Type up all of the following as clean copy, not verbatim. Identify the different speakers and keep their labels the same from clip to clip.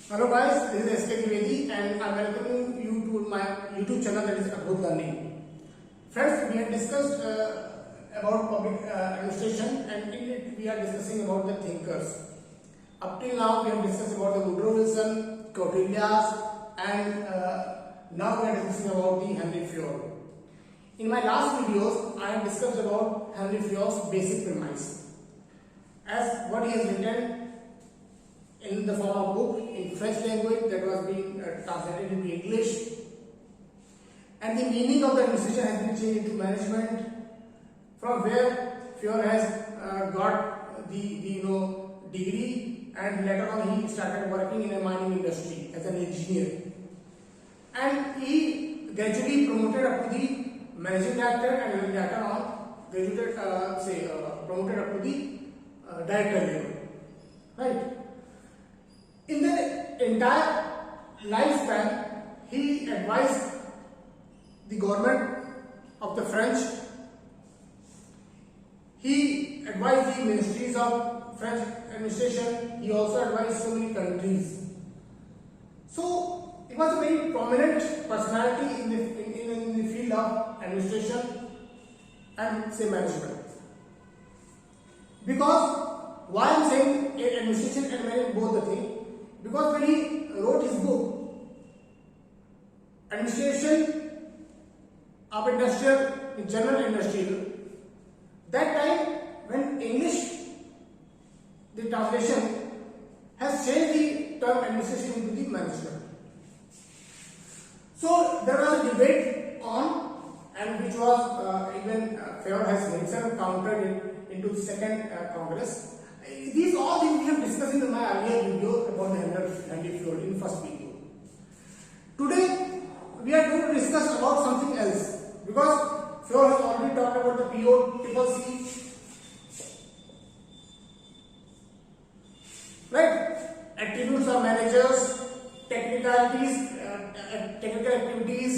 Speaker 1: Hello guys, this is S.K.DWIVEDI and I welcome you to my YouTube channel, that is ADBHUT Learning. Friends, we have discussed about public administration, and in it we are discussing about the thinkers. Up till now we have discussed about the Woodrow Wilson, Kautilya's, and now we are discussing about the Henry Fayol. In my last videos, I have discussed about Henry Fayol's basic premise, as what he has written in the form of book in French language that was being translated into English, and the meaning of the administration has been changed into management, from where Fayol has got the degree, and later on he started working in a mining industry as an engineer, and he gradually promoted up to the managing director, and later on graduated promoted up to the director level, right? In the entire lifespan, he advised the government of the French. He advised the ministries of French administration. He also advised so many countries. So he was a very prominent personality in the field of administration and say management. Because why I am saying administration and management, both the things? Because when he wrote his book, Administration of Industrial, General Industrial, that time when English, the translation has changed the term administration into the management. So there was a debate on, and which was even Fayol has himself countered it into the second Congress. These all things we have discussed in my earlier video about the Henry Fayol in first video. Today we are going to discuss about something else, because Fayol has already talked about the POCC, right? Attributes of managers, technicalities, technical activities.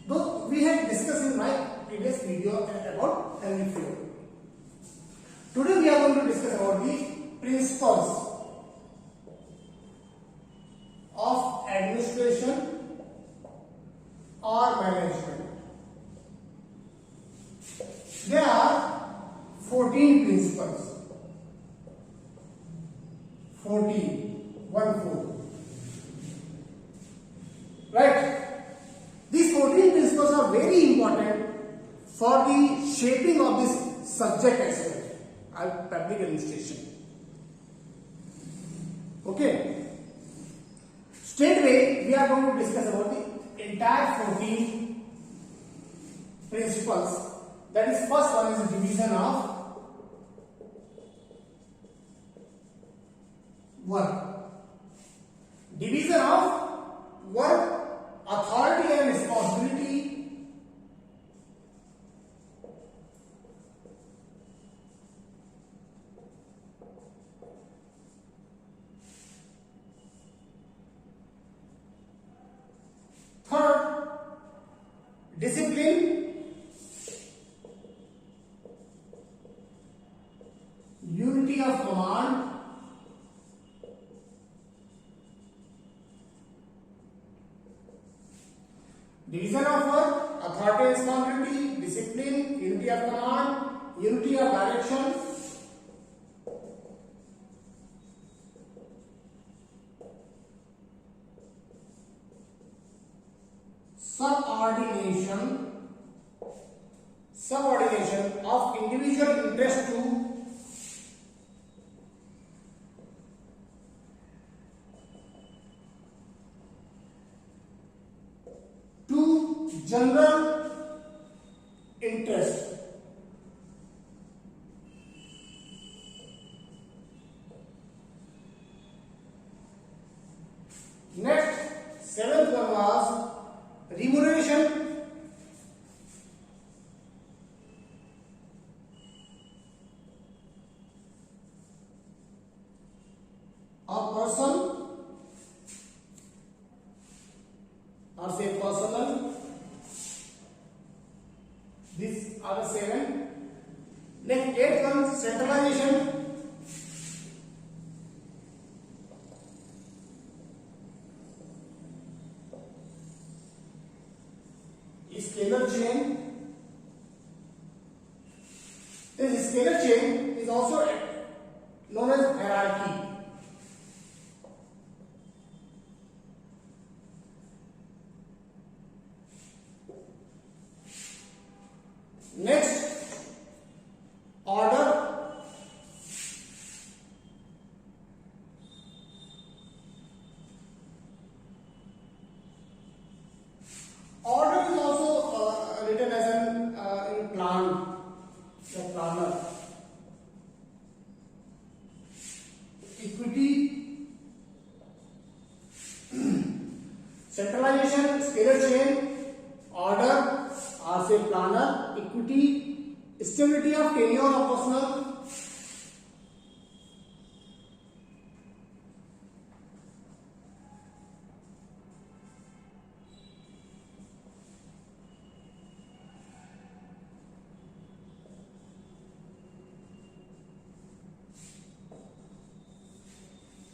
Speaker 1: Those we have discussed in my previous video about Henry Fayol. Today we are going to discuss about the principles of administration or management. There are 14 principles. 14. Right? These 14 principles are very important for the shaping of this subject as well. Public administration. Okay. Straightway we are going to discuss about the entire 14 principles. That is, first one is division of work. Division of work, authority and responsibility. Third, discipline, unity of command, division of work, authority and responsibility, discipline, unity of command, unity of direction, subordination of individual interest to general interest. Next, seventh one was remuneration of person or say personal. These are the 7. Next, 8 comes centralization. scalar chain. This scalar chain is also known as hierarchy. Next, order. Order is also written as an plan, the planner. Equity, centralization, scalar chain, order, or say planner, equity, stability of tenure of personnel,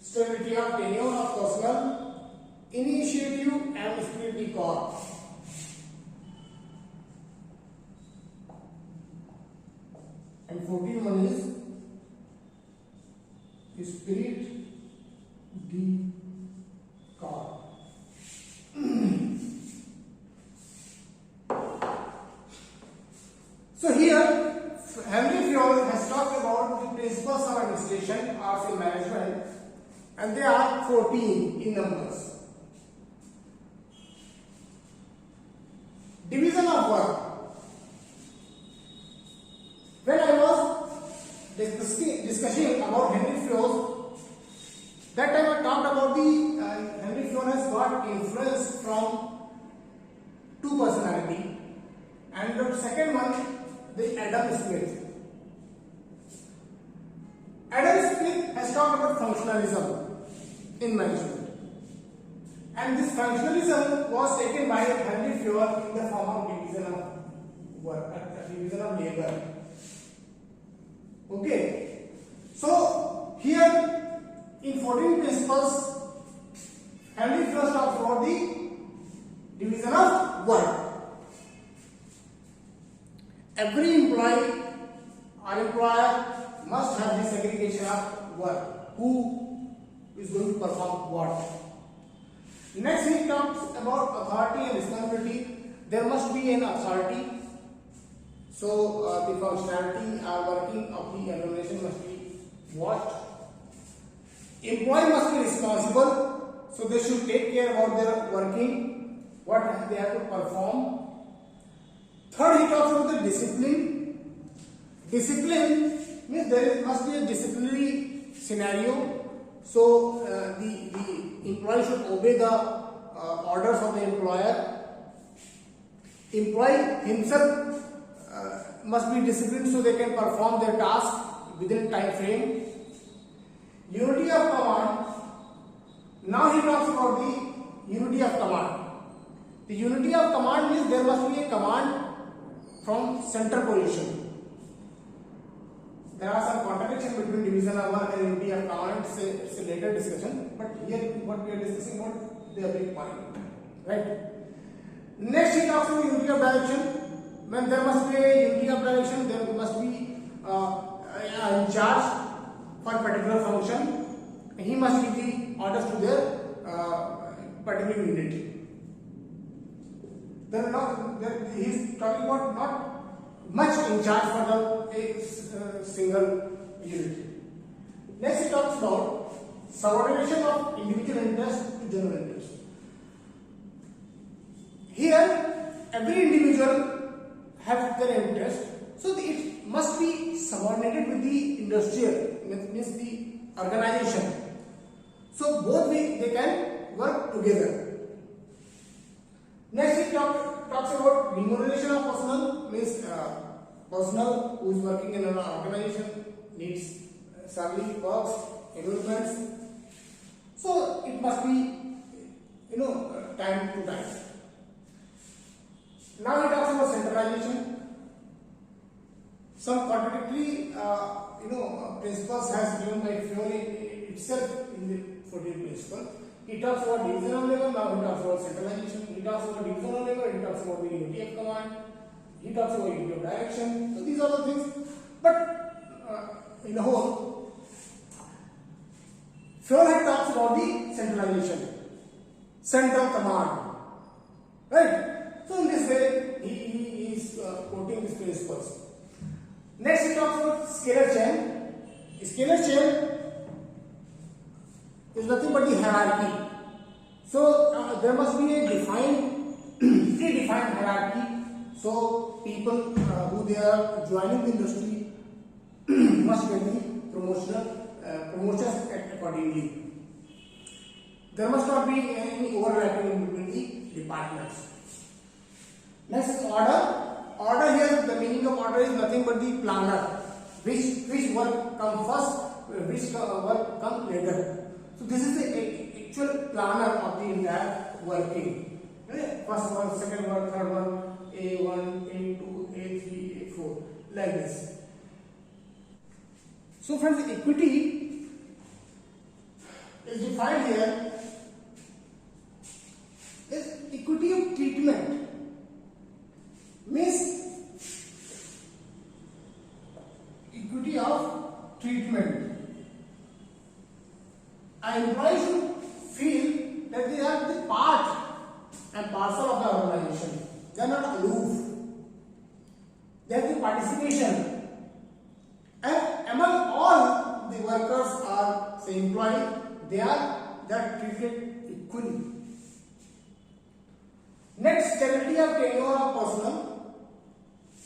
Speaker 1: stability of tenure of personnel, initiative and spirit corps. And 14 one is spirit de corps. So here Henry Fayol has talked about the principles of administration or say management, and they are 14 in numbers. Division of work. When I was discussing about Henry Fayol, that time I talked about the Henry Fayol has got influence from two personality, and the second one, the Adam Smith. Adam Smith has talked about functionalism in management, and this functionalism was taken by Henry Fayol in the form of division of work, division of labor. Okay, so here in 14 principles, Henry Fayol talks about the division of work. Every employee or employer must have the segregation of work. Who is going to perform what? Next, he talks about authority and responsibility. There must be an authority. So the functionality or working of the organization must be watched. Employee must be responsible, so they should take care about their working, what they have to perform. Third, he talks about the discipline. Discipline means there must be a disciplinary scenario. So the employee should obey the orders of the employer. Employee himself must be disciplined so they can perform their task within time frame. Unity of command. Now he talks about the unity of command. The unity of command means there must be a command from center position. There are some contradiction between division of work and unity of command. It's a later discussion, but here what we are discussing about the big point, right? Next, he talks about unity of direction. When there must be a unity of direction, there must be in charge for a particular function. He must give the orders to their particular unit. He is talking about not much in charge for the single unit. Next, he talks about subordination of individual interest to general interest. Here, every individual have their interest, so it must be subordinated with the industrial, means the organization. So both they can work together. Next, he talks about remuneration of personnel, means personnel who is working in an organization needs salary, perks, emoluments. So it must be, time to time. Now he talks about centralization. Some contradictory, principles has given by Fayol itself in the 14th principle. He talks about divisional level, now he talks about centralization. He talks about divisional level, he talks about the unity of command. He talks about unity of direction. So these are the things. But in the whole, Fayol talks about the centralization, central command. Right? So in this way, he is quoting these principles. Next, he talks about scalar chain. Scalar chain is nothing but the hierarchy. So there must be a defined, predefined hierarchy. So people who they are joining the industry must get the promotions accordingly. There must not be any overlapping between the departments. Next, order. Order here, the meaning of order is nothing but the planner. Which work come first, which work come later. So this is the actual planner of the entire working. Okay? First one, second one, third one, A1, A2, A3, A4, like this. So friends, equity is defined here as equity of treatment. Means equity of treatment. An employee should feel that they are the part and parcel of the organization. They are not aloof. They have the participation. And among all the workers or say employee, they are treated equally. Next, stability of tenure of personnel.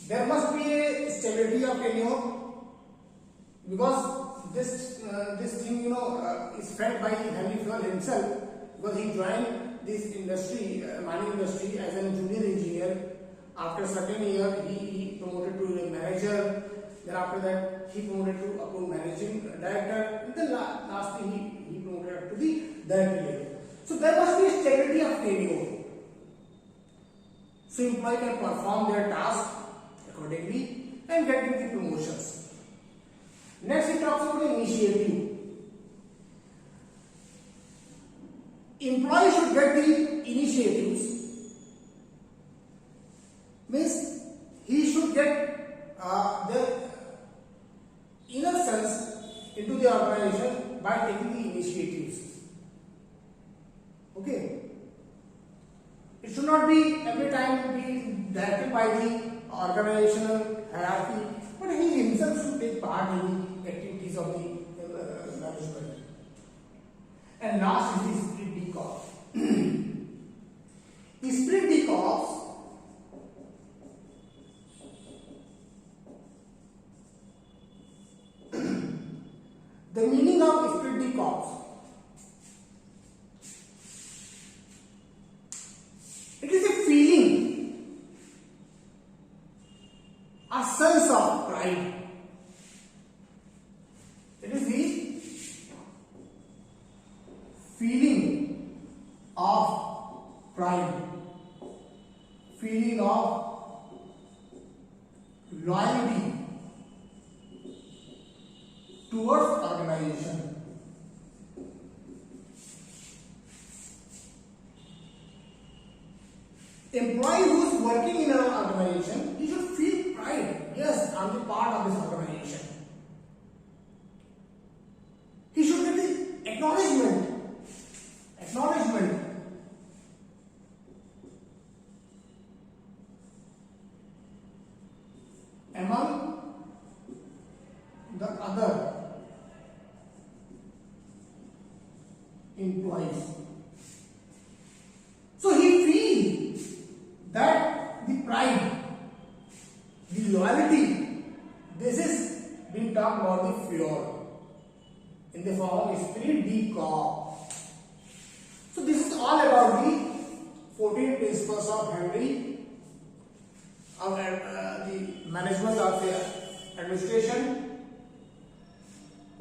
Speaker 1: There must be a stability of tenure because this thing is felt by Henry Fayol himself, because he joined this industry, mining industry, as a junior engineer. After a certain year, he promoted to a manager. Then after that, he promoted to a managing director. And then last thing, he promoted to the director level. So there must be a stability of tenure. So employee can perform their task accordingly and get the promotions. Next, he talks about initiative. Employee should get the initiatives. Means he should get the inner sense into the organization by taking the initiatives. Okay. It should not be every time be directed by the organizational hierarchy, but he himself should take part in the activities of the management. And last is the split decops. The split decops the meaning of split decops. It is a feeling, a sense of pride. It is the feeling of pride, feeling of loyalty towards organization. Employee who is working in an organization, he should feel pride. Yes, I am the part of this organization. He should get the acknowledgement. Among the other employees. So he feels that the pride, the loyalty, this is being talked about the Fayol in the form of spirit decop. So this is all about the 14 principles of Henry, of the management of the administration.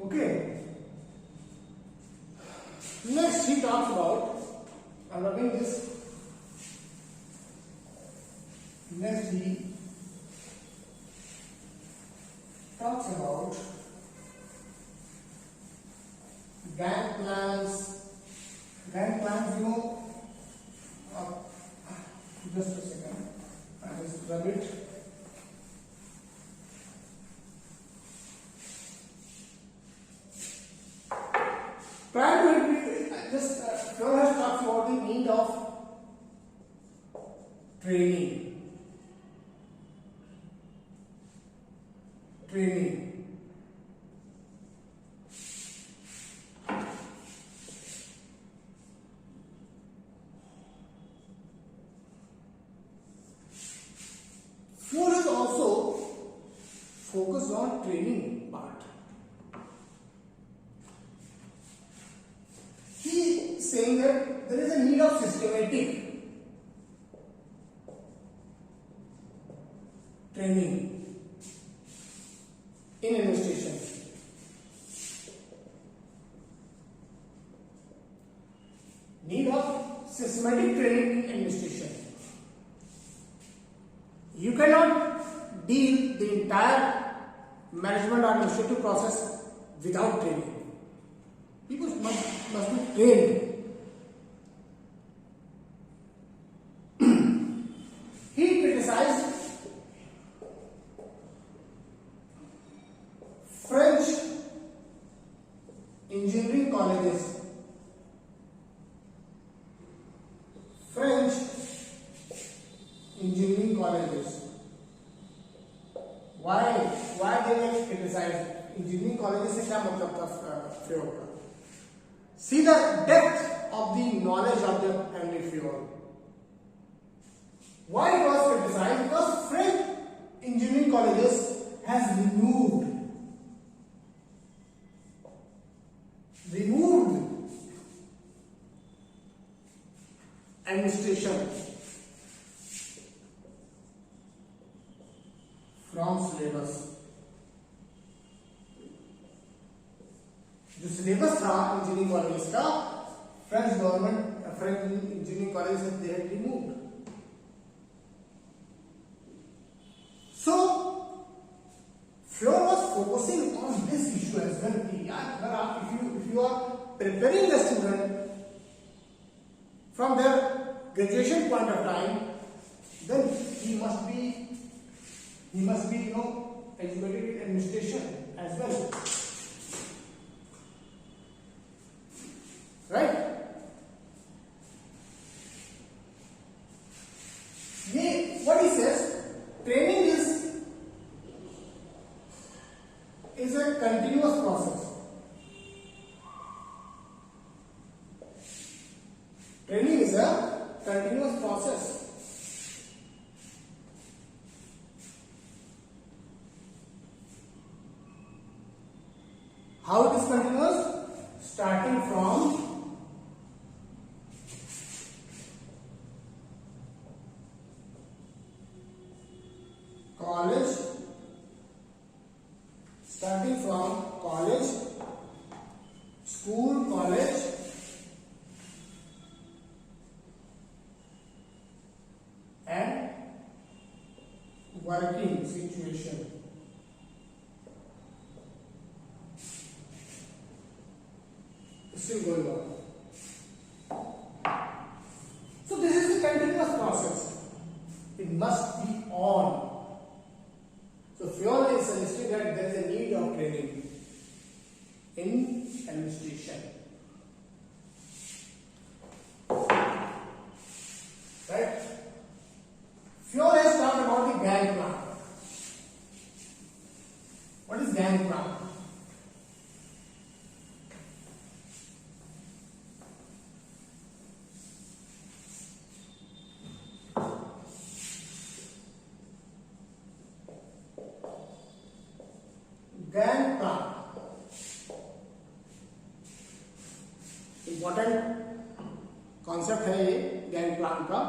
Speaker 1: Okay. Next he talks about, I'm rubbing this. Next he talks about gang plans, Grand plans, uh, just a second, I just grab it. Prior to it, just Fayol has talked about the need of training. Fayol has also focused on training part. He is saying that there is a need of systematic training in administration. Need of systematic training in administration. You cannot deal the entire management or administrative process without training. People must be trained. He criticized French engineering colleges. Why they were criticized? Engineering colleges से क्या मतलब था Fayol का? See the depth of the knowledge of the Henry Fayol. Why it was criticized? Because French engineering colleges has removed administration from syllabus. जो syllabus था engineering college का French government French engineering college से they had removed. So Fayol was focusing on this issue as well. If you are preparing the student from their graduation point of time, then he must be educated in administration as well. Right? What he says, training is a continuous process. Training is a continuous process. How it is continuous? Starting from college, school, college, and working situation. Still going on. So this is a continuous process. It must be on. So Fayol is suggesting that there is a need of training in administration. Right? Fayol has talked about the gang plan. What is gang plan? gang plan. Important concept है ये gang plan का.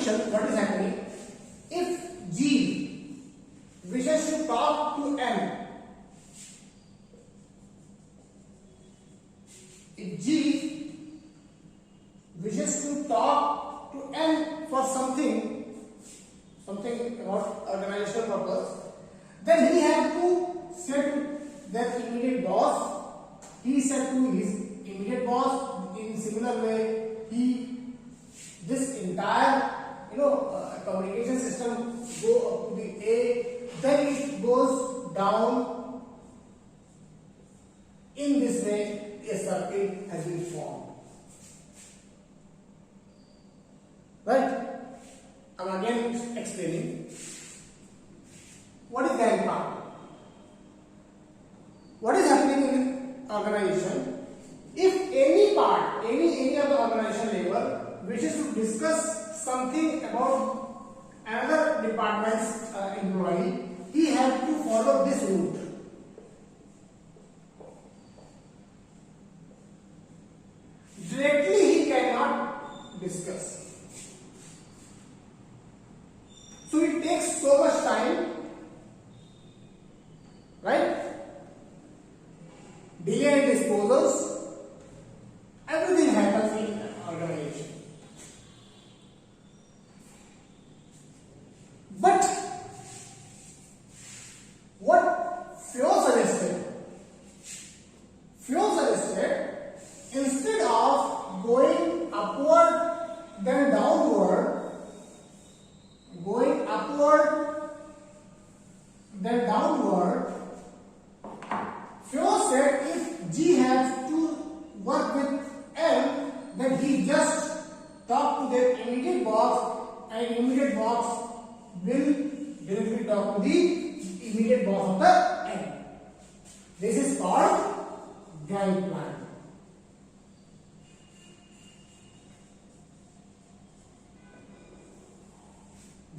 Speaker 1: organization, what is happening? If G wishes to talk to N, if G wishes to talk to N for something about organizational purpose, then he has to say to their immediate boss. He said to his immediate boss. In similar way, this entire communication system go up to the A, then it goes down. In this way, a circuit has been formed. Right? I'm again explaining. What is gang plan? What is happening in organization? If any part, any of the organization level wishes to discuss something about another department's employee, he has to follow this route. Directly he cannot discuss. So it takes so much time, right? Delay and disposals, everything happens in an organization. But what Fayol suggested, instead of going upward then downward, Fayol said if G has to work with M, then he just talk to their immediate boss, and immediate boss will directly talk to the immediate boss of the M. This is called gang plan.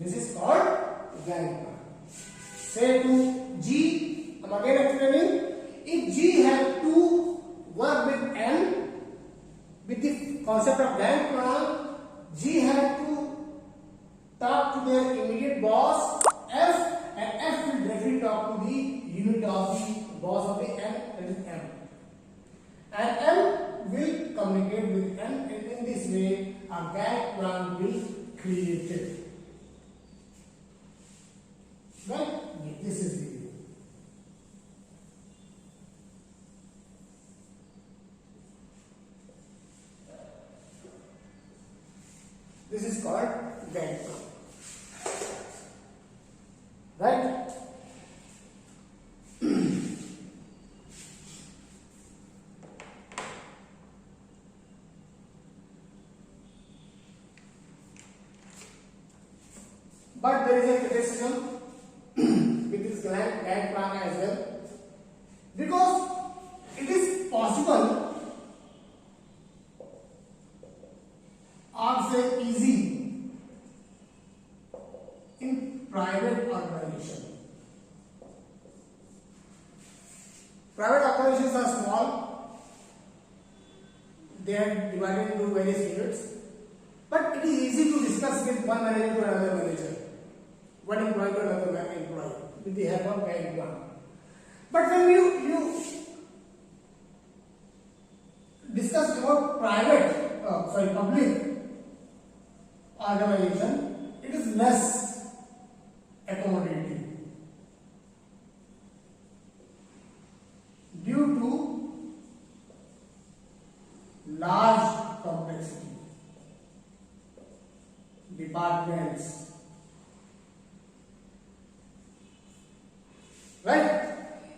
Speaker 1: This is called gang plan. Say to G, I'm again explaining. If G has to work with N, with the concept of gang plan, G has to talk to their immediate boss F, and F will directly talk to the unit of the boss of the N, that is M. And M will communicate with N, and in this way a gang plan will be created. Right? This is the view. This is called gang plan. Right? But there is a criticism with this gang plan as well, because it is possible or say easy in private organization. Private organizations are small, they are divided into various units, but it is easy to discuss with one manager to another manager, one employee to another employee, with the help of gang plan. But when you discuss about public organization, it is less accommodating due to large complexity, departments, right?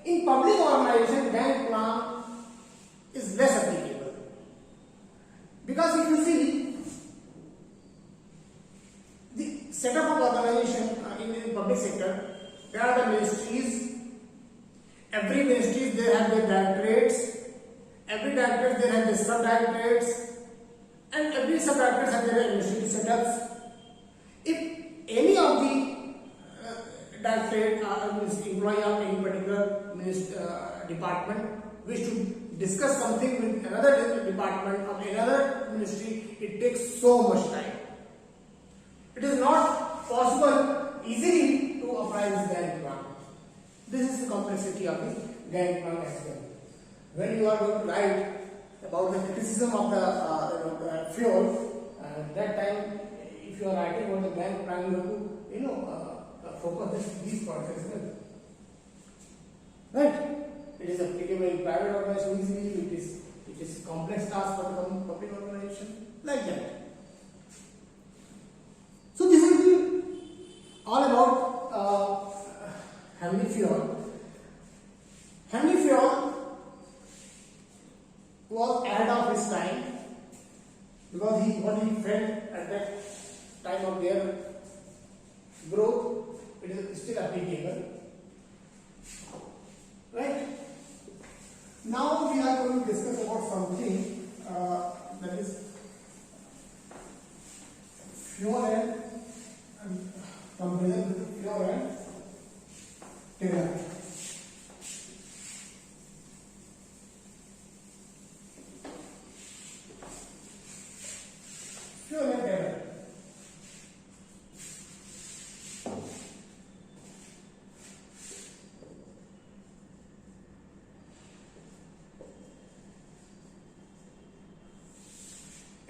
Speaker 1: In public organization, gang plan is less applicable, because if you see the setup of organization in the public sector, there are the ministries. Every ministry they have their directorates. Every directorate they have their sub-directorates, and every sub-directorates have their administrative setups. If any of the directorate employee of any particular department wish to discuss something with another department of another ministry, it takes so much time. It is not possible easily to apply this Gantt plan. This is the complexity of the Gantt plan as well. When you are going to write about the criticism of the Fayol, that time, if you are writing about the Gantt plan, you have to focus these points as well. Right? It is applicable in private organization easily. It is a complex task for the public organization, like that. So this is all about Henry Fayol. Henry Fayol was ahead of his time because what he felt at that time of their growth, it is still applicable. Right? Now we are going to discuss about something that is Fayol and comparison between Fayol and Taylor. Fayol and Taylor.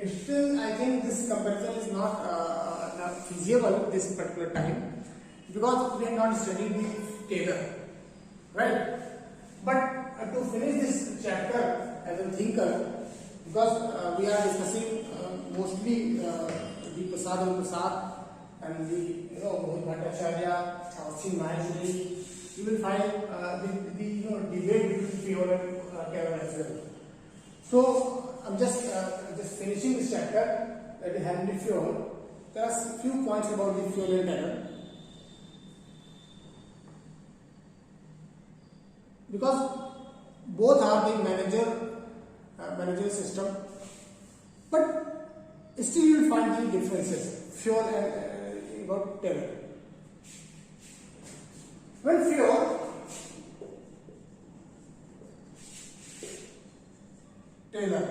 Speaker 1: Still, I think this comparison is not feasible this particular time because we have not studied the Taylor, right? But to finish this chapter as a thinker, because we are discussing mostly the Prasad and the Mohit Bhattacharya, Austin Maheshwari, you will find the debate between Fayol and Taylor as well. So I'm just finishing this chapter, that is Henry Fayol. There are a few points about the Fayol and Taylor. Because both are the manager system, but still you will find the differences. Fayol and about Taylor. When Fayol, Taylor.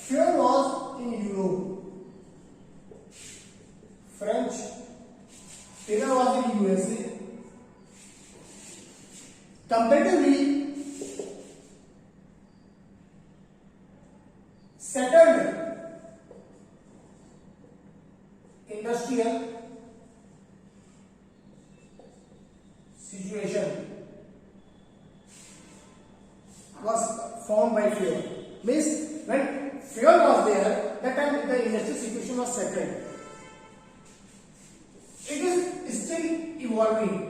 Speaker 1: Fayol was in Europe, French. Taylor was in USA. Comparatively settled industrial situation was found by Fayol. Means when Fayol was there, that time the industrial situation was settled. It is still evolving.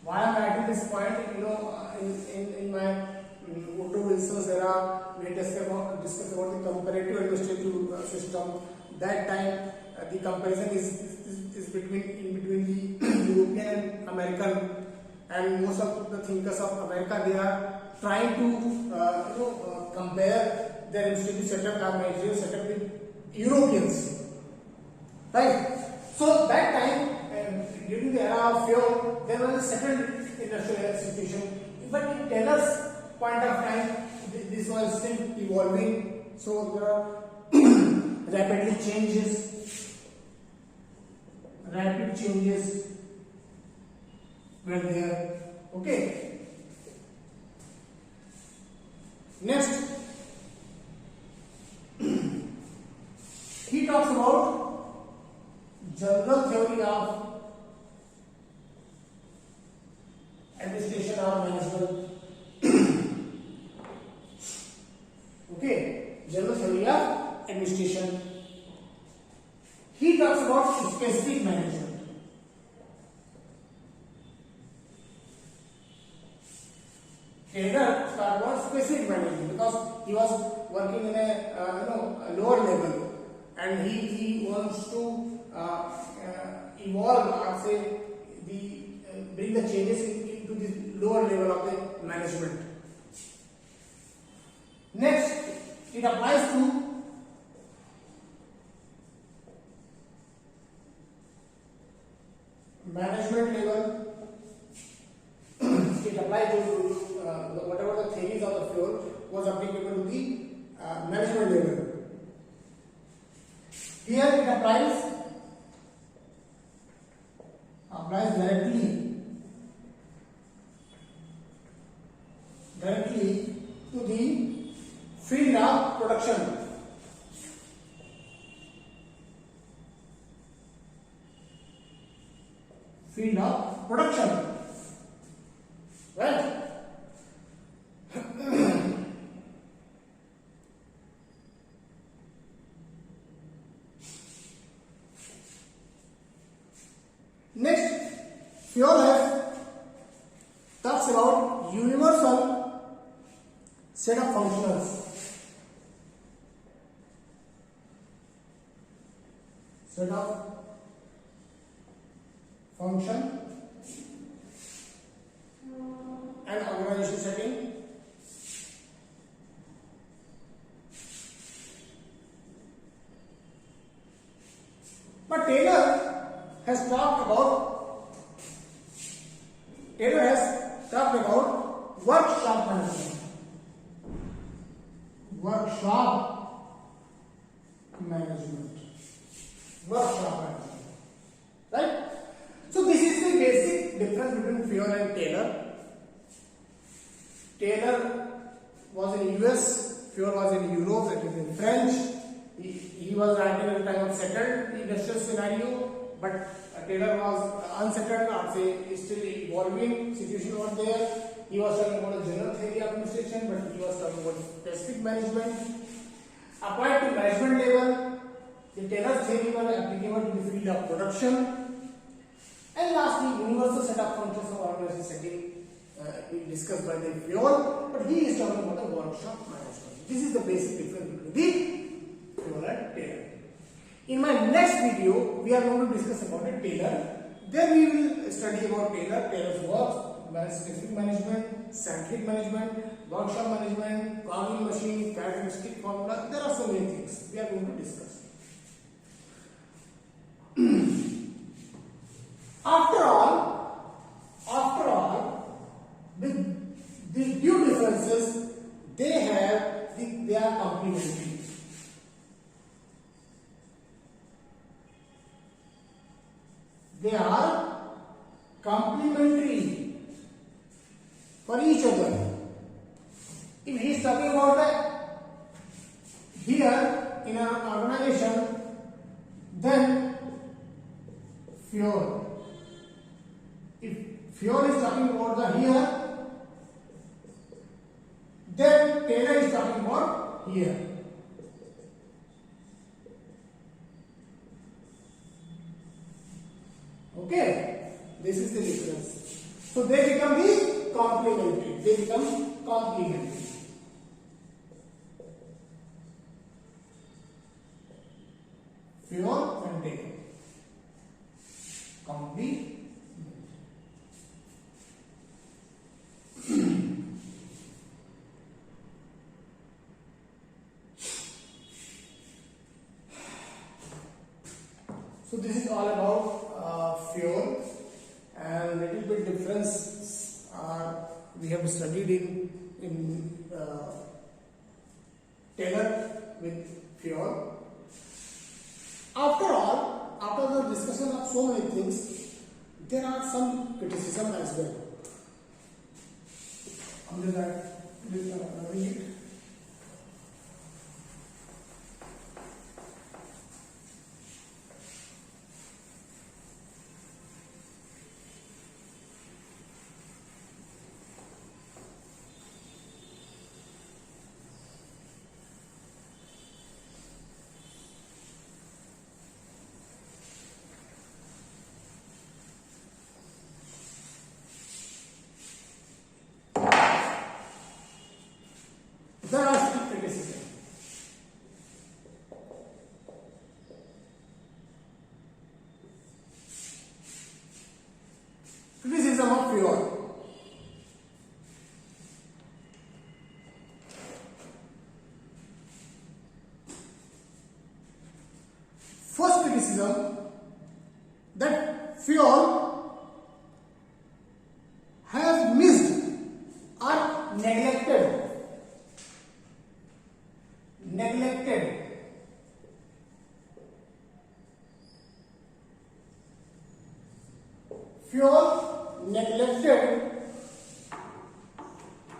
Speaker 1: Why I am writing this point? In my Woodrow Wilson's era, we discussed about the comparative administrative system. That time, the comparison is between the European and American, and most of the thinkers of America, they are trying to compare their administrative setup or managerial setup with Europeans, right? So that time, during the era of Fayol, there was a settled industrial situation, but in Taylor's point of time, this was still evolving. So there are rapid changes were there. Okay. Next, he talks about general theory of administration or management. Okay, general theory of administration. He talks about specific management. Taylor talks about specific management because he was working in a lower level, and he wants to evolve or say bring the changes into the lower level of the management. Next, it applies to management level. It applies to was applicable to the management level. Here it applies directly to the field of production. Field of production, right? Next, Fayol talks about universal set of functionals. Set of function and organization setting. But Taylor has talked about workshop management. Right? So this is the basic difference between Fayol and Taylor. Taylor was in US, Fayol was in Europe, that is in French. He was writing at the time of settled industrial scenario, but Taylor was unsettled, or say still evolving situation was there. He was talking about a general theory of administration, but he was talking about specific management. Applied to management level, the Taylor's theory was applicable to the field of production. And lastly, universal set of functions of organization setting discussed by the Fayol, but he is talking about the workshop management. This is the basic difference between the Fayol and Taylor. In my next video, we are going to discuss about the Taylor. Then we will study about Taylor's works, specific management, scientific management, workshop management, carving machine, characteristic formula. There are so many things we are going to discuss. After all, the few differences they are complementary. They are complementary for each other. If he is talking about that here in an organization, then Fayol. If Fayol is talking about the here, then Taylor is talking about here. Okay, this is the difference. So they become the complementary. They become complementary. Fayol and Taylor. Complementary. So this is all about Fayol, and little bit difference we have studied in Taylor with Fayol. After all, after the discussion of so many things, there are some criticism as well. I'm just writing it. There are some criticism. Criticism of Fayol. First criticism, that Fayol has missed or neglected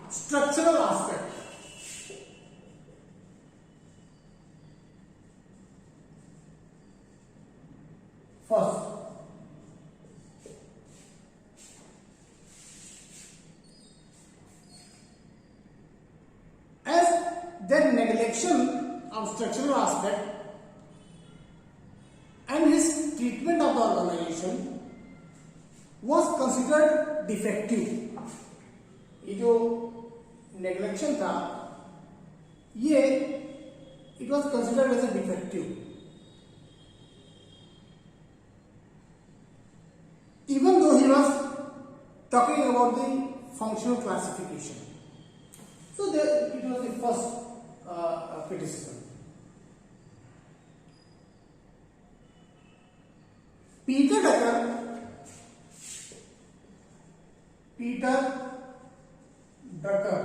Speaker 1: structural aspect. First, as their neglection of structural aspect and his treatment of the organization was considered defective. ये जो neglection था, ये it was considered as a defective. Even though he was talking about the functional classification. So there, it was the first criticism. Peter Drucker,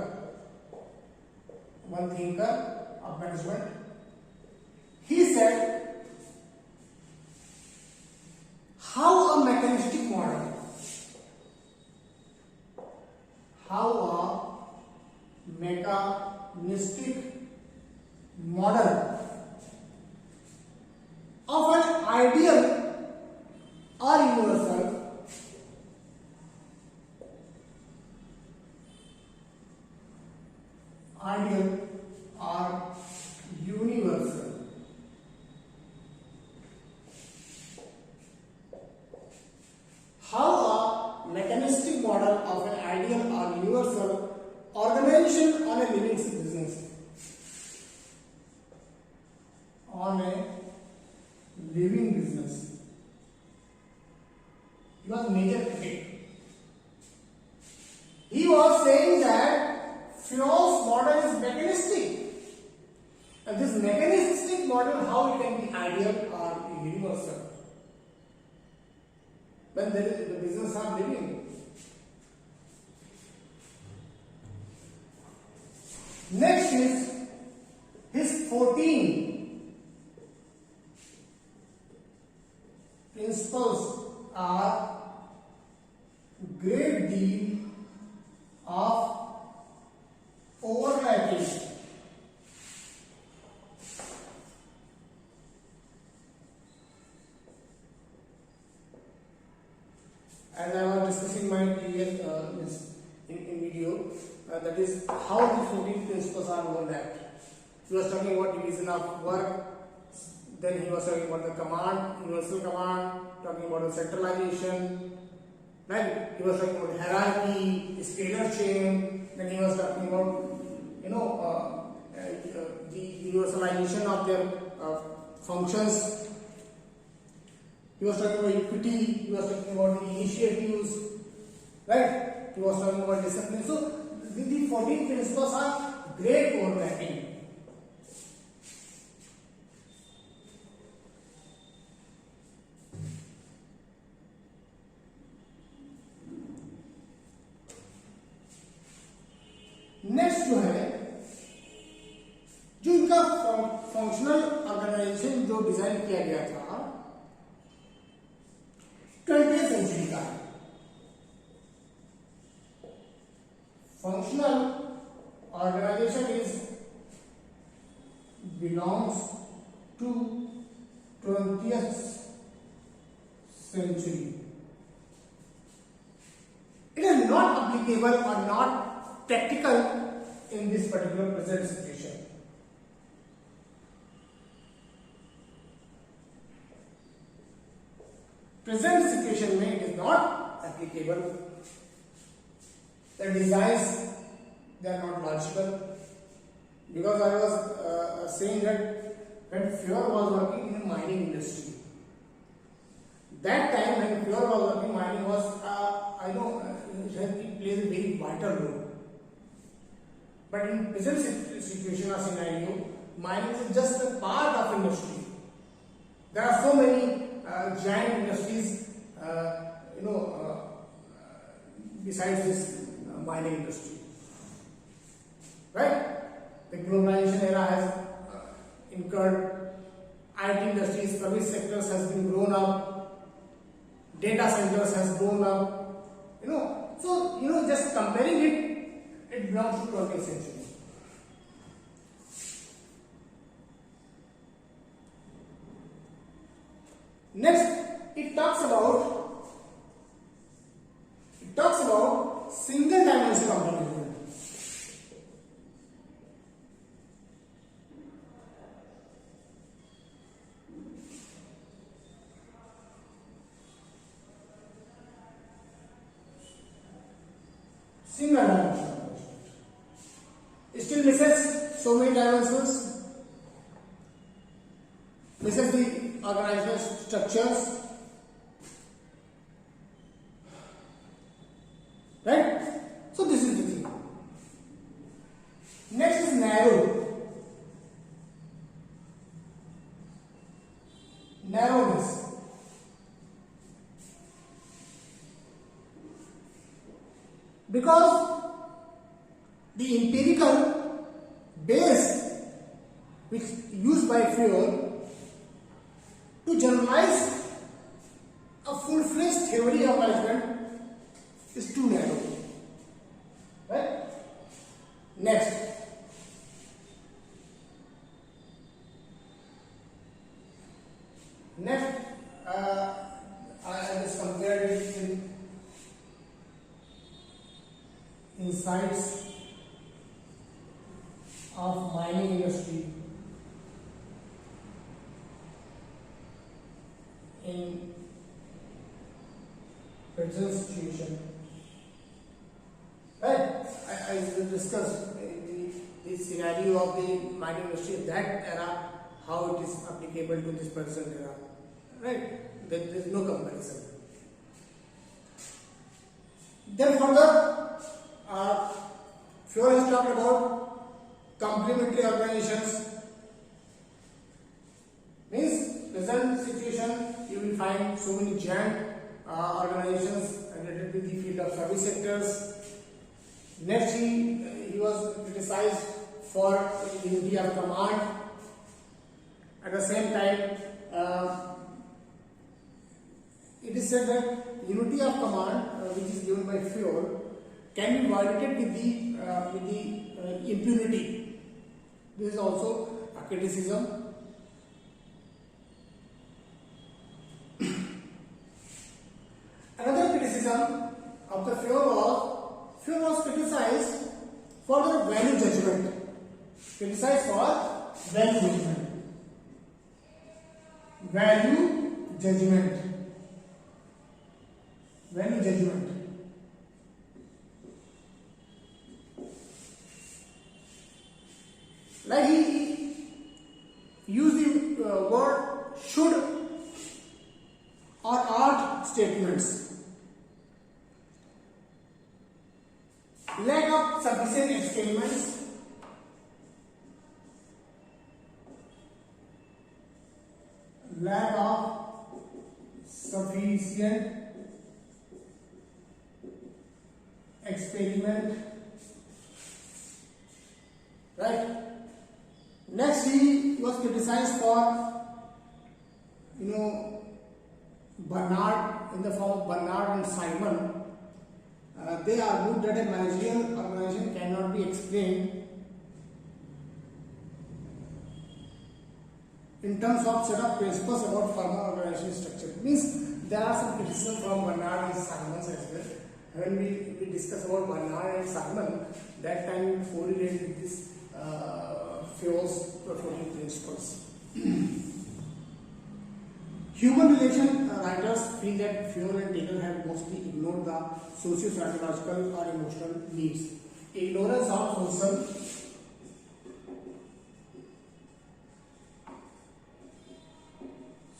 Speaker 1: one thinker of management, he said, how a mechanistic model, of an ideal or universal how a mechanistic model of an ideal or universal organization on a living business, he was major critic. He was saying that Fayol's model is mechanistic, and this mechanistic model, how it can be ideal or universal when the business are living. Next is his 14 principles are great deal of overlapping. As I was discussing my previous in video, that is how the 14 principles are overlapped. He was talking about division of work, then he was talking about the command, universal command, talking about the centralization, right? He was talking about hierarchy, scalar chain, then he was talking about the universalization of their functions. He was talking about equity, he was talking about the initiatives, right? He was talking about discipline. So the 14 principles are great overlapping. Next जो है, जो इनका functional organisation जो design किया गया था 20th century का, functional organisation is belongs to 20th century. It is not applicable or not practical in this particular present situation. Present situation में it is not applicable. The designs, they are not logical, because I was saying that when Fayol was working in the mining industry, that time when Fayol was working, mining was it plays a very vital role. But in present situation or scenario, mining is just a part of industry. There are so many giant industries, besides this mining industry, right? The globalization era has incurred. IT industries, service sectors has been grown up. Data centers has grown up. So just comparing it It belongs to 20th century. Next, it talks about single dimension organism. Single dimension. Still misses so many dimensions. Misses the organizational structures. Right? So this is the thing. Next is narrow. Narrowness. Because the empirical base which used by Fayol to generalize a full-fledged theory of management is too narrow. Right? Next. I just compared it in insights of mining industry in present situation. Right? I discussed the scenario of the mining industry in that era, how it is applicable to this present era. Right? There is no comparison. Then further, Fayol has talked about complementary organizations. Means present situation you will find so many giant organizations related to the field of service sectors. Next, he was criticized for unity of command. At the same time, it is said that unity of command, which is given by Fayol, can be violated with the impunity. This is also a criticism. Another criticism of the Fayol was criticized for the value judgment. Criticized for value judgment. Value judgment. Value judgment. Like he used the word should or ought statements. Lack of sufficient experiments. Lack of sufficient experiment. Right? Next, he was criticized for, Bernard, in the form of Bernard and Simon. They argued that a managerial organization cannot be explained in terms of set of principles about formal organization structure. Means there are some criticism from Bernard and Simon as well. When we discuss about Bernard and Simon, that time we correlate with this Fayol's 14 principles. Human relation writers feel that Fayol and Taylor have mostly ignored the socio-psychological or emotional needs. Ignorance of social,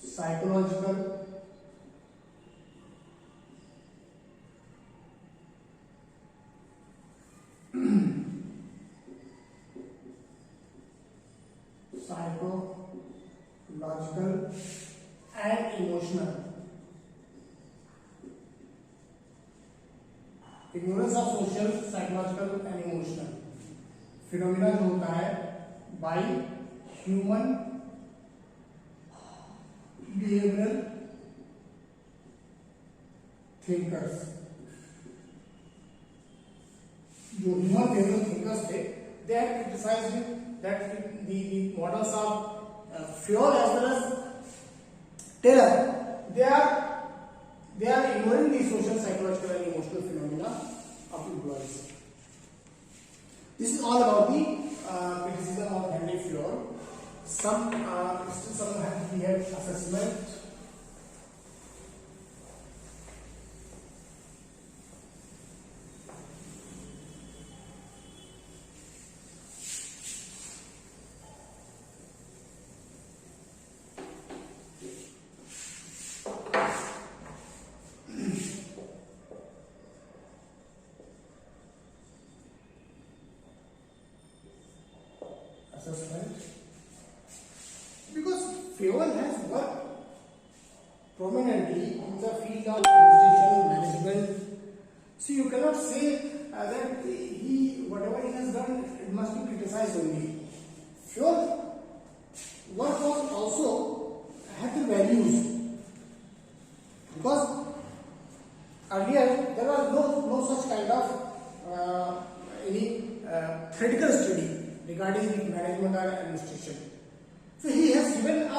Speaker 1: psychological, and emotional. Ignorance of social, psychological and emotional phenomena जो होता है by human behavioral thinkers, जो human बेहवियरल thinkers थे, they had criticized that the models of Fayol as well as Taylor, they are ignoring the social, psychological and emotional phenomena of employees. This is all about the criticism of Henry Fayol. Some we have assessment. Because Fayol has worked prominently in the field of administration management, so you cannot say that whatever he has done, it must be criticized only. Fayol work was also had the values, because earlier there was no such kind of any theoretical study regarding management or administration. So he has given a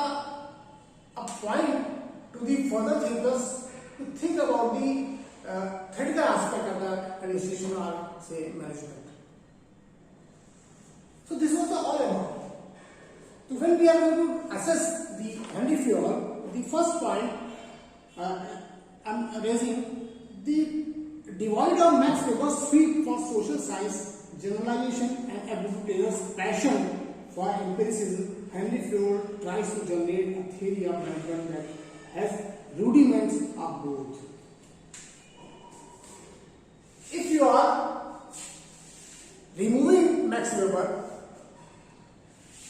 Speaker 1: point to the further thinkers to think about the theoretical aspect of the administration or say management. So this was all about. So when we are going to assess the Henry Fayol, the first point I am raising, the devoid of Max Weber's field for social science, generalization and F.W.TAYLOR's passion for empiricism, Henry Fayol tries to generate a theory of management that has rudiments of both. If you are removing Max Weber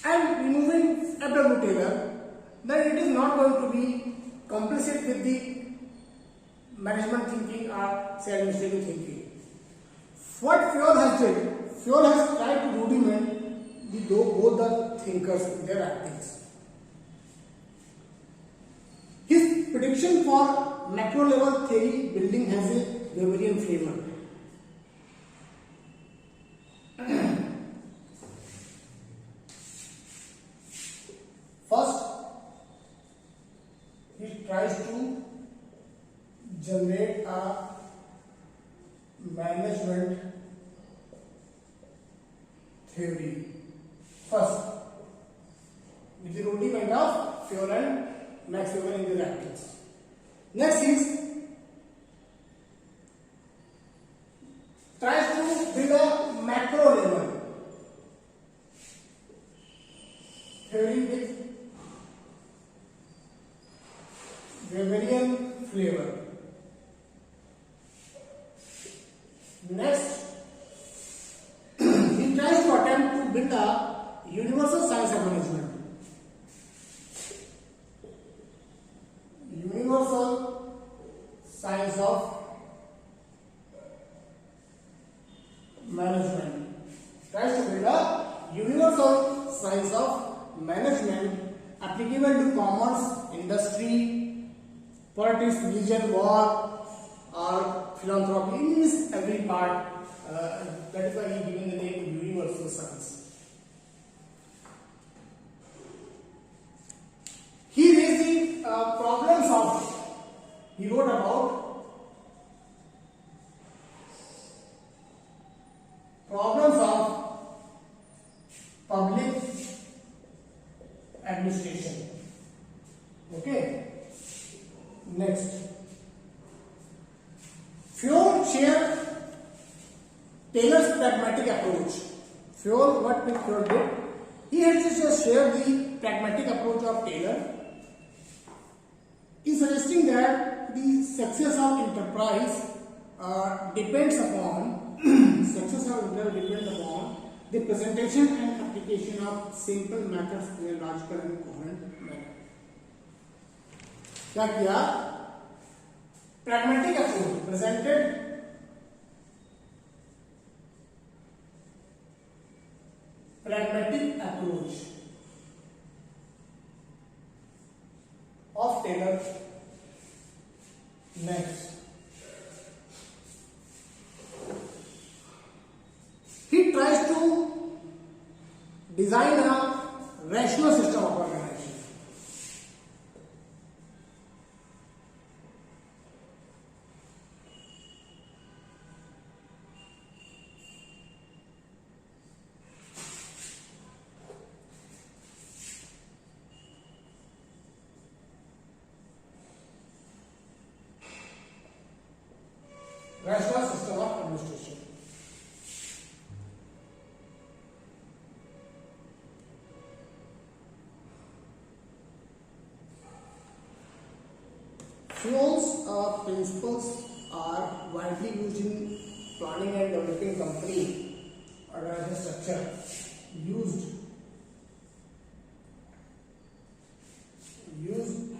Speaker 1: and removing F.W.TAYLOR, then it is not going to be complicit with the management thinking or say administrative thinking. What Fayol has done, Fayol has tried to rudiment both the thinkers in their writings. His prediction for macro level theory building has a Weberian flavor. First, he tries to generate a management theory. First, with the rudiment of Fayol and Max Weber in the writings. Next is tries to build a macro level theory with Weberian flavor. Next, he tries to attempt to build a universal science of management. Universal science of management. Tries to build a universal science of management applicable to commerce, industry, politics, religion, war, or philanthropy. In this every part, that is why he given the name universal science. He raised the problems of, he wrote about problems of public administration. Okay. Next, Fayol shared Taylor's pragmatic approach. Fayol, what Fayol did, he had just shared the pragmatic approach of Taylor in suggesting that the success of enterprise depends upon the presentation and application of simple methods in a logical and coherent manner. क्या किया? Pragmatic approach presented pragmatic approach of Taylor. Next, design a rational system of organization. Rational system of administration. Fayol's principles are widely used in planning and developing company organizational structure. Used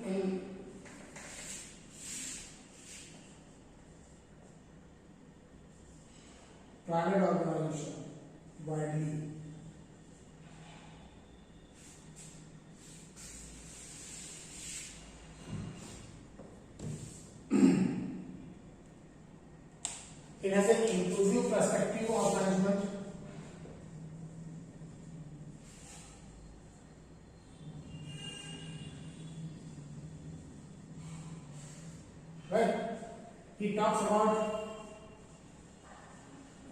Speaker 1: in planned organization widely. It has an inclusive perspective of management. Right? He talks about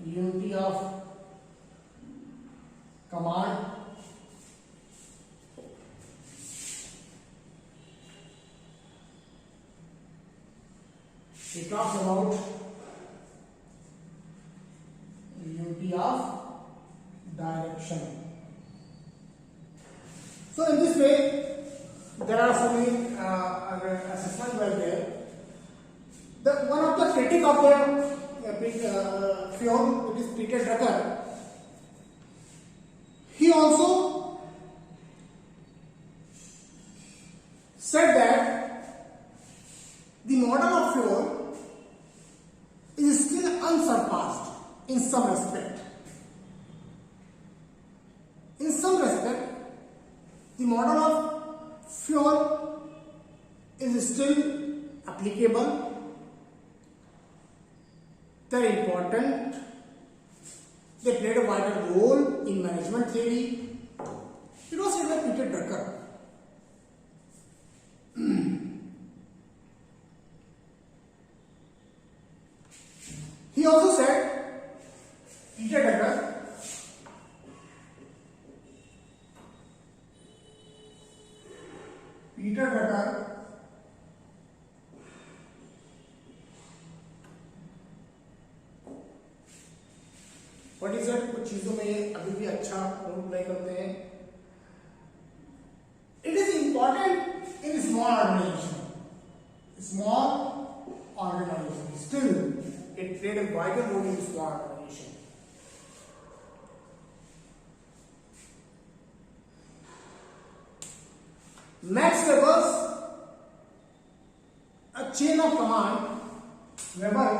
Speaker 1: unity of command. He talks about unity of direction. So in this way, there are so many assessments were there. One of the critic of the Fayol, it is Peter Drucker. He also said that the model of Fayol is still unsurpassed in some respect. In some respect, the model of Fayol is still applicable. They are important. They played a vital role in management theory. It was said by Peter Drucker. He also said, Peter Drucker what is that, कुछ चीजों में ये अभी भी अच्छा role play करते हैं. It is important in small organisation still it played a wider role in small organisation. Max Weber's a chain of command, Weber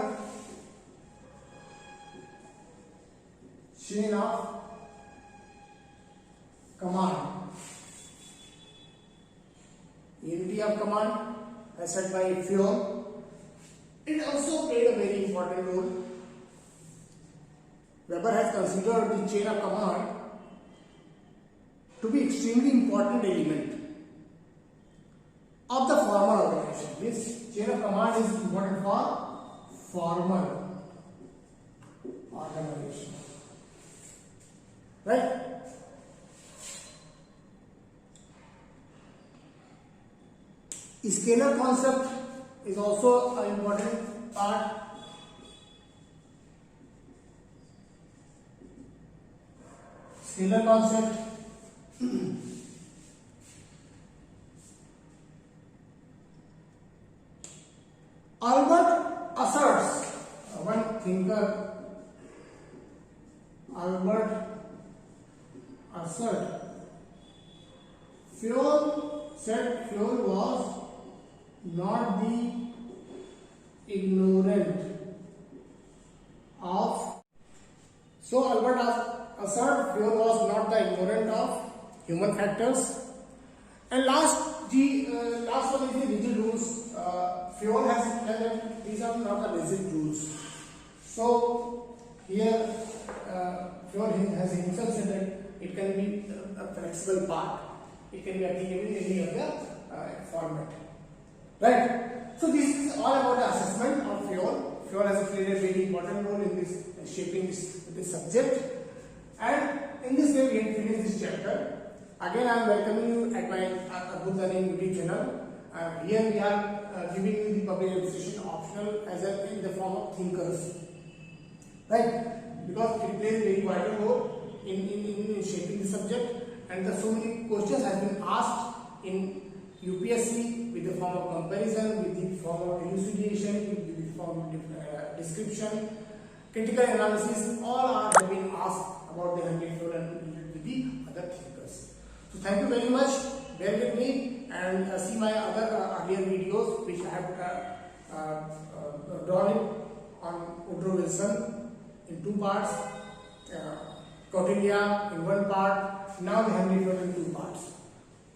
Speaker 1: chain of command, unity of command as said by Fayol. It also played a very important role. Weber has considered the chain of command to be extremely important element of the formal organization. This chain of command is important for formal organization, right? Scalar concept is also an important part. Scalar concept Albert asserts, one thinker, Albert asserts, Fayol said Fayol was not the ignorant of. So Albert asserts Fayol was not the ignorant of human factors. And last one is the rigid rules. Fayol has said that these are not the rigid rules. So here Fayol has himself said that It can be a flexible part. It can be applicable in any of the format. Right. So this is all about the assessment of Fayol. Fayol has played a very important role in this shaping this subject. And in this way we have finished this chapter. Again, I am welcoming you at my ADBHUT Learning YouTube channel. Here we are giving you the public administration optional as in the form of thinkers, right? Because it plays a very vital role in shaping the subject, and so many questions have been asked in UPSC with the form of comparison, with the form of elucidation, with the form of description, critical analysis. All are have been asked about the Henry Fayol and with the other thinkers. So thank you very much. Bear with me and see my other earlier videos which I have drawn it on Woodrow Wilson in 2 parts, Kautilya in 1 part, now the Henry Fayol in 2 parts.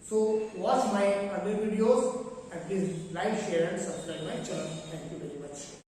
Speaker 1: So watch my other videos and please like, share and subscribe my channel. Thank you very much.